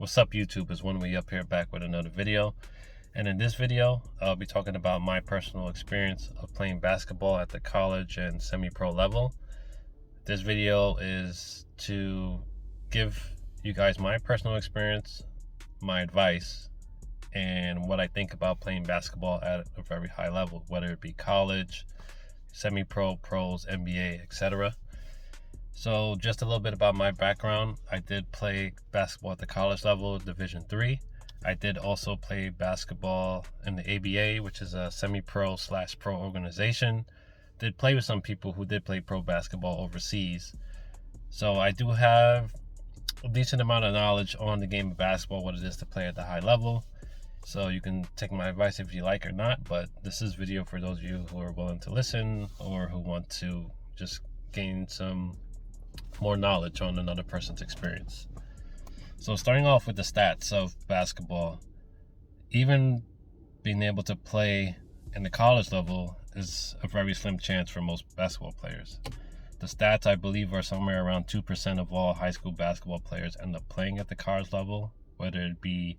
What's up, YouTube? Is One Way Up here back with another video. And in this video, I'll be talking about my personal experience of playing basketball at the college and semi-pro level. This video is to give you guys my personal experience, my advice, and what I think about playing basketball at a very high level, whether it be college, semi-pro, pros, NBA, etc. So just a little bit about my background. I did play basketball at the college level, Division III. I did also play basketball in the ABA, which is a semi-pro/pro organization. Did play with some people who did play pro basketball overseas. So I do have a decent amount of knowledge on the game of basketball, what it is to play at the high level. So you can take my advice if you like or not, but this is video for those of you who are willing to listen or who want to just gain some more knowledge on another person's experience. So starting off with the stats of basketball, even being able to play in the college level is a very slim chance for most basketball players. The stats, I believe, are somewhere around 2% of all high school basketball players end up playing at the college level, whether it be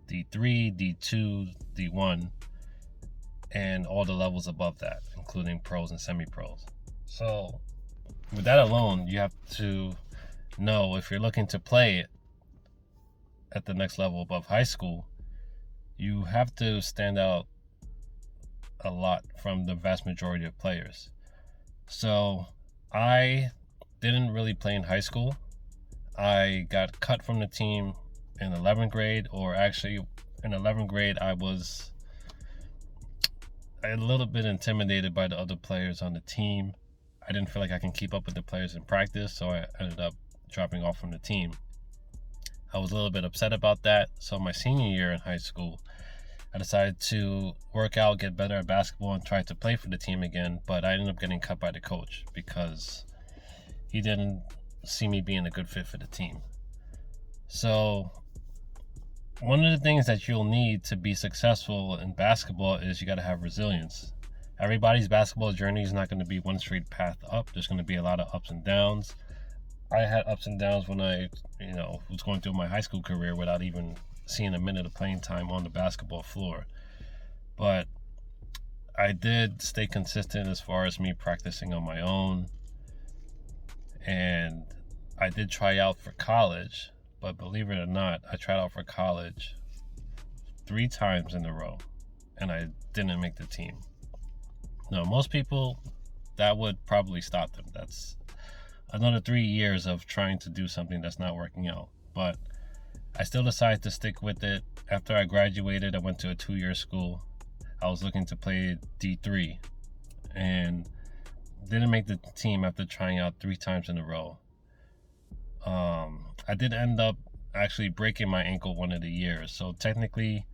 D3, D2, D1, and all the levels above that, including pros and semi-pros. So with that alone, you have to know if you're looking to play at the next level above high school, you have to stand out a lot from the vast majority of players. So I didn't really play in high school. I got cut from the team in 11th grade, or actually in 11th grade, I was a little bit intimidated by the other players on the team. I didn't feel like I can keep up with the players in practice, so I ended up dropping off from the team. I was a little bit upset about that, so my senior year in high school, I decided to work out, get better at basketball, and try to play for the team again, but I ended up getting cut by the coach because he didn't see me being a good fit for the team. So one of the things that you'll need to be successful in basketball is you got to have resilience. Everybody's basketball journey is not going to be one straight path up. There's going to be a lot of ups and downs. I had ups and downs when I, was going through my high school career without even seeing a minute of playing time on the basketball floor. But I did stay consistent as far as me practicing on my own. And I did try out for college, but believe it or not, I tried out for college 3 times in a row, and I didn't make the team. No, most people, that would probably stop them. That's another 3 years of trying to do something that's not working out. But I still decided to stick with it. After I graduated, I went to a 2-year school. I was looking to play D3 and didn't make the team after trying out 3 times in a row. I did end up actually breaking my ankle one of the years. So technically,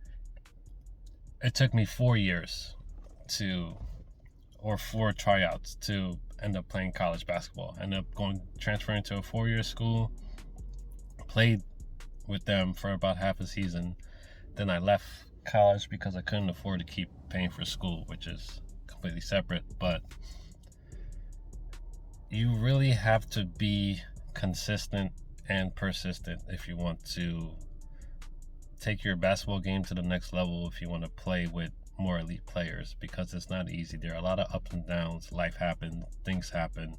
it took me 4 years or 4 tryouts to end up playing college basketball. Ended up transferring to a 4-year school, played with them for about half a season. Then I left college because I couldn't afford to keep paying for school, which is completely separate. But you really have to be consistent and persistent if you want to take your basketball game to the next level, if you want to play with more elite players, because it's not easy. There are a lot of ups and downs. Life happens, things happen,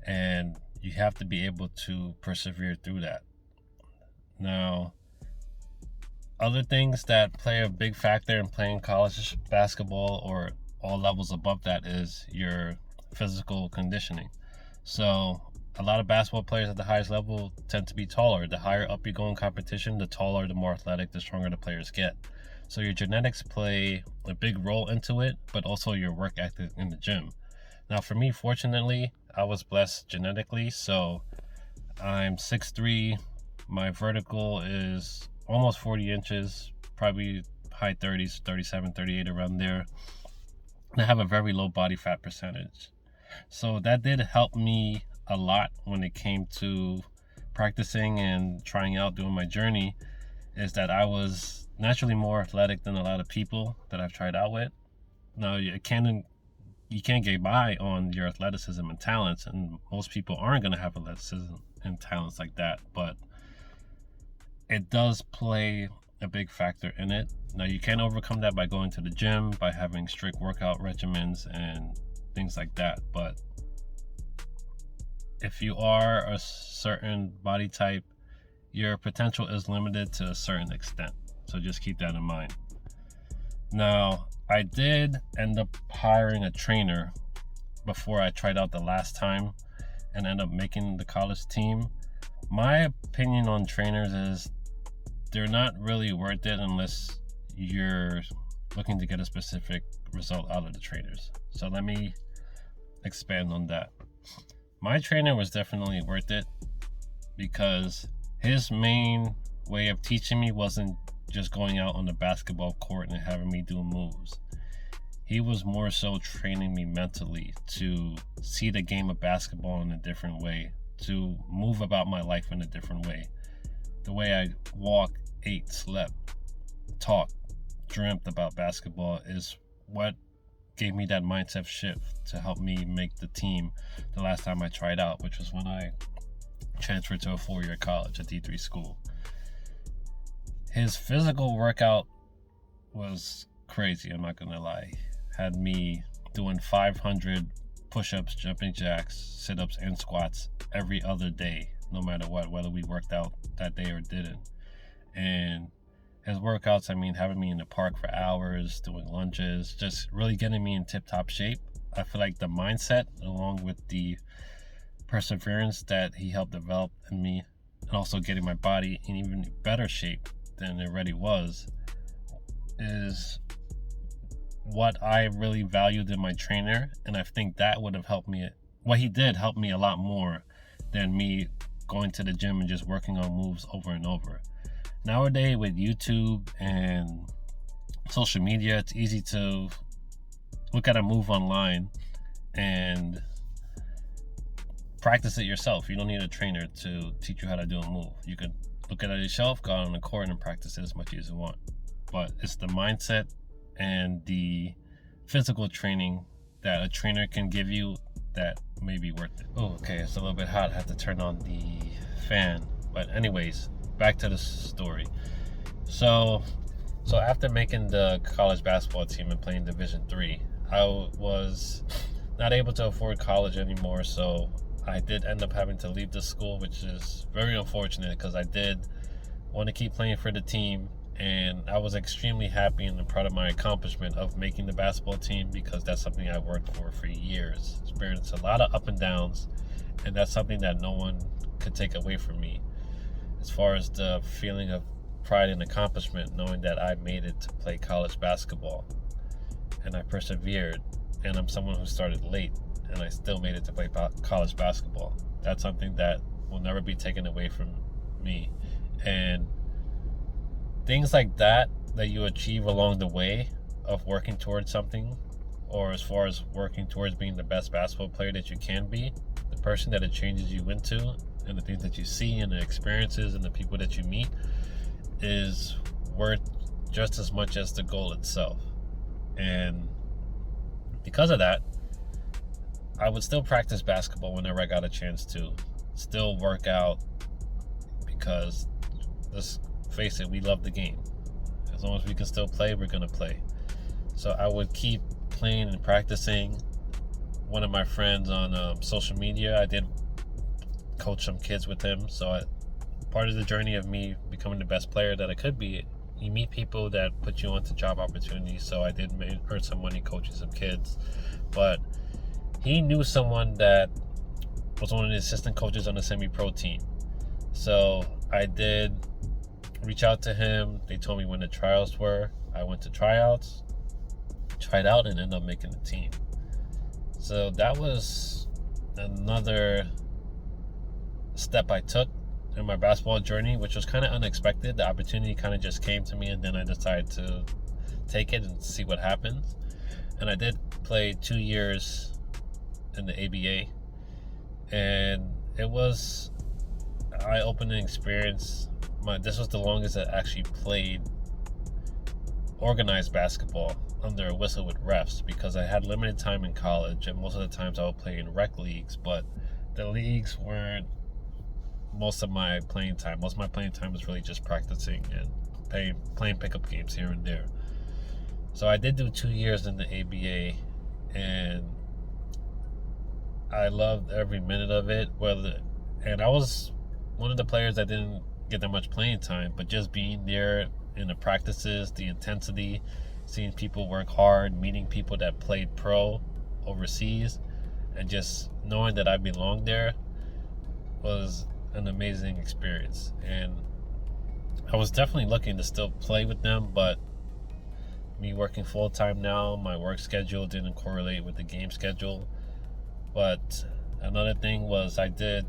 and you have to be able to persevere through that. Now, other things that play a big factor in playing college basketball or all levels above that is your physical conditioning. So a lot of basketball players at the highest level tend to be taller. The higher up you go in competition, the taller, the more athletic, the stronger the players get. So your genetics play a big role into it, but also your work ethic in the gym. Now for me, fortunately, I was blessed genetically, so I'm 6'3". My vertical is almost 40 inches, probably high 30s, 37, 38, around there. And I have a very low body fat percentage. So that did help me a lot when it came to practicing and trying out, doing my journey, is that I was naturally more athletic than a lot of people that I've tried out with. Now, you can't get by on your athleticism and talents, and most people aren't going to have athleticism and talents like that. But it does play a big factor in it. Now, you can overcome that by going to the gym, by having strict workout regimens and things like that. But if you are a certain body type, your potential is limited to a certain extent. So just keep that in mind. Now, I did end up hiring a trainer before I tried out the last time and end up making the college team. My opinion on trainers is they're not really worth it unless you're looking to get a specific result out of the trainers. So let me expand on that. My trainer was definitely worth it because his main way of teaching me wasn't just going out on the basketball court and having me do moves. He was more so training me mentally to see the game of basketball in a different way, to move about my life in a different way. The way I walk, ate, slept, talked, dreamt about basketball is what gave me that mindset shift to help me make the team the last time I tried out, which was when I transferred to a 4-year college, a D3 school. His physical workout was crazy, I'm not gonna lie. Had me doing 500 push-ups, jumping jacks, sit-ups, and squats every other day, no matter what, whether we worked out that day or didn't. And his workouts, having me in the park for hours, doing lunges, just really getting me in tip-top shape. I feel like the mindset, along with the perseverance that he helped develop in me, and also getting my body in even better shape than it already was, is what I really valued in my trainer. And I think that would have helped me. What he did helped me a lot more than me going to the gym and just working on moves over and over. Nowadays, with YouTube and social media, it's easy to look at a move online and practice it yourself. You don't need a trainer to teach you how to do a move. You can look at it yourself, go out on the court and practice it as much as you want. But it's the mindset and the physical training that a trainer can give you that may be worth it. Oh, okay, it's a little bit hot. I have to turn on the fan. But anyways, back to the story. So after making the college basketball team and playing Division III, I was not able to afford college anymore. So I did end up having to leave the school, which is very unfortunate because I did want to keep playing for the team. And I was extremely happy and proud of my accomplishment of making the basketball team, because that's something I worked for years. Experienced a lot of up and downs, and that's something that no one could take away from me. As far as the feeling of pride and accomplishment, knowing that I made it to play college basketball, and I persevered, and I'm someone who started late, and I still made it to play college basketball. That's something that will never be taken away from me. And things like that you achieve along the way of working towards something, or as far as working towards being the best basketball player that you can be, the person that it changes you into, and the things that you see and the experiences and the people that you meet is worth just as much as the goal itself. And because of that, I would still practice basketball whenever I got a chance to, still work out, because let's face it, we love the game. As long as we can still play, we're gonna play. So I would keep playing and practicing. One of my friends on social media, I did coach some kids with him. So part of the journey of me becoming the best player that I could be, you meet people that put you onto job opportunities. So I did earn some money coaching some kids, but he knew someone that was one of the assistant coaches on the semi-pro team. So I did reach out to him. They told me when the tryouts were. I went to tryouts, tried out, and ended up making the team. So that was another step I took in my basketball journey, which was kind of unexpected. The opportunity kind of just came to me, and then I decided to take it and see what happens. And I did play 2 years in the ABA, and it was an eye-opening experience. This was the longest I actually played organized basketball under a whistle with refs, because I had limited time in college, and most of the times I would play in rec leagues, but the leagues weren't most of my playing time. Most of my playing time was really just practicing and playing pickup games here and there. So I did do 2 years in the ABA, and I loved every minute of it. And I was one of the players that didn't get that much playing time, but just being there in the practices, the intensity, seeing people work hard, meeting people that played pro overseas, and just knowing that I belonged there was an amazing experience. And I was definitely looking to still play with them, but me working full time now, my work schedule didn't correlate with the game schedule. But another thing was I did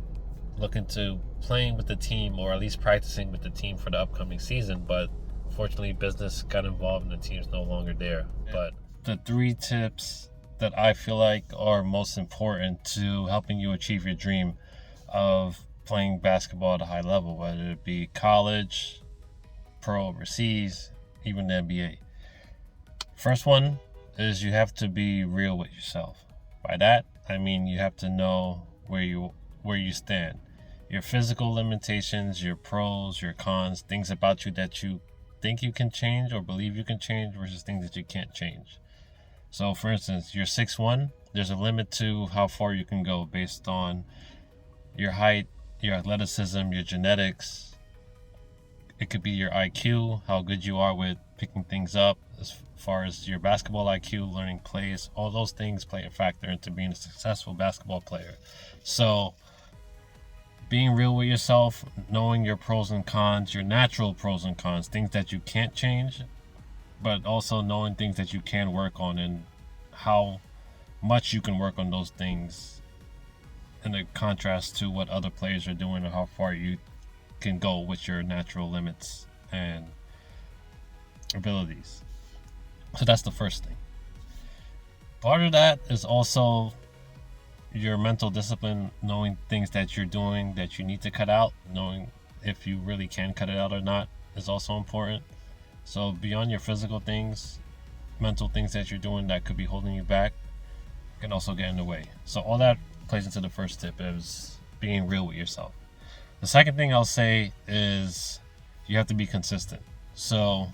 look into playing with the team, or at least practicing with the team for the upcoming season, but unfortunately business got involved and the team's no longer there. But the 3 tips that I feel like are most important to helping you achieve your dream of playing basketball at a high level, whether it be college, pro, overseas, even the NBA. First one is you have to be real with yourself. By that, I mean you have to know where you stand. Your physical limitations, your pros, your cons, things about you that you think you can change or believe you can change versus things that you can't change. So for instance, you're 6'1", there's a limit to how far you can go based on your height, your athleticism, your genetics. It could be your IQ, how good you are with picking things up, as far as your basketball IQ, learning plays. All those things play a factor into being a successful basketball player. So being real with yourself, knowing your pros and cons, your natural pros and cons, things that you can't change, but also knowing things that you can work on and how much you can work on those things in a contrast to what other players are doing or how far you can go with your natural limits and abilities. So that's the first thing. Part of that is also your mental discipline, knowing things that you're doing that you need to cut out, knowing if you really can cut it out or not is also important. So beyond your physical things, mental things that you're doing that could be holding you back can also get in the way. So all that plays into the first tip, is being real with yourself. The second thing I'll say is you have to be consistent. So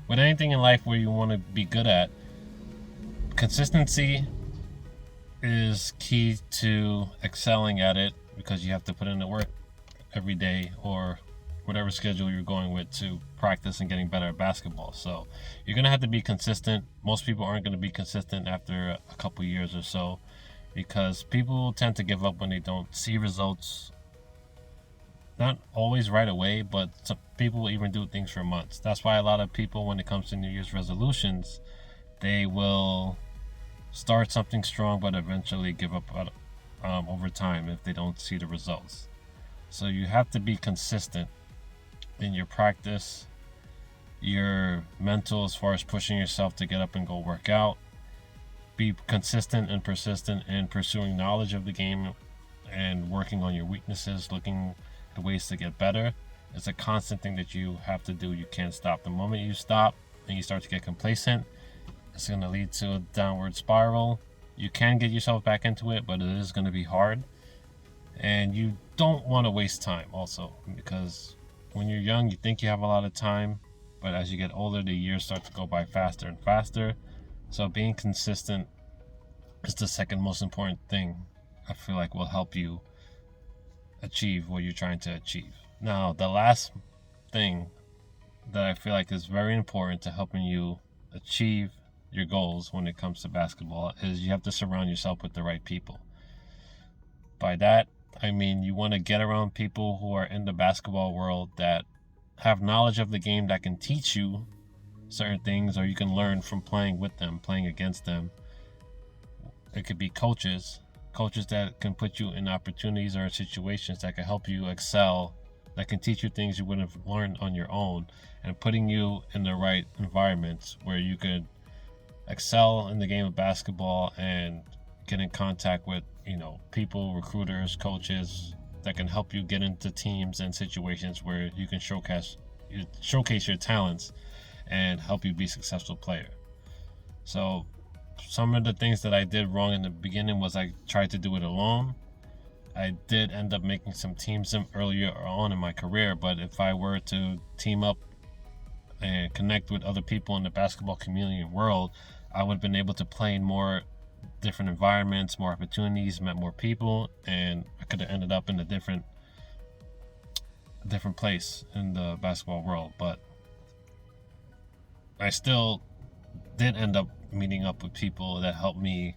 with anything in life where you want to be good at, consistency is key to excelling at it, because you have to put in the work every day or whatever schedule you're going with to practice and getting better at basketball. So you're going to have to be consistent. Most people aren't going to be consistent after a couple years or so, because people tend to give up when they don't see results. Not always right away, but some people even do things for months. That's why a lot of people, when it comes to New Year's resolutions, they will start something strong but eventually give up over time if they don't see the results. So you have to be consistent in your practice, your mental as far as pushing yourself to get up and go work out. Be consistent and persistent in pursuing knowledge of the game and working on your weaknesses, looking at ways to get better. It's a constant thing that you have to do. You can't stop. The moment you stop and you start to get complacent, it's going to lead to a downward spiral. You can get yourself back into it, but it is going to be hard. And you don't want to waste time also, because when you're young, you think you have a lot of time, but as you get older, the years start to go by faster and faster. So being consistent is the second most important thing I feel like will help you achieve what you're trying to achieve. Now, the last thing that I feel like is very important to helping you achieve your goals when it comes to basketball is you have to surround yourself with the right people. By that, I mean you want to get around people who are in the basketball world that have knowledge of the game, that can teach you certain things, or you can learn from playing with them, playing against them. It could be coaches that can put you in opportunities or situations that can help you excel, that can teach you things you wouldn't have learned on your own, and putting you in the right environments where you could excel in the game of basketball and get in contact with, people, recruiters, coaches that can help you get into teams and situations where you can showcase your talents and help you be a successful player. So some of the things that I did wrong in the beginning was I tried to do it alone. I did end up making some teams earlier on in my career, but if I were to team up and connect with other people in the basketball community and world, I would have been able to play in more different environments, more opportunities, met more people, and I could have ended up in a different place in the basketball world. But I still did end up meeting up with people that helped me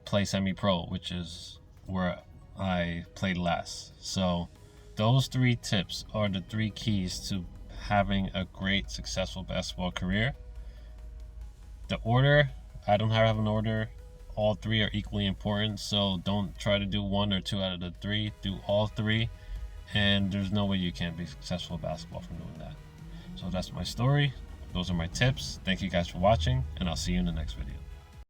play semi-pro, which is where I played last. So those 3 tips are the 3 keys to having a great, successful basketball career. The order, I don't have an order. All 3 are equally important, so don't try to do 1 or 2 out of the 3. Do all 3, and there's no way you can't be successful at basketball from doing that. So that's my story. Those are my tips. Thank you guys for watching, and I'll see you in the next video.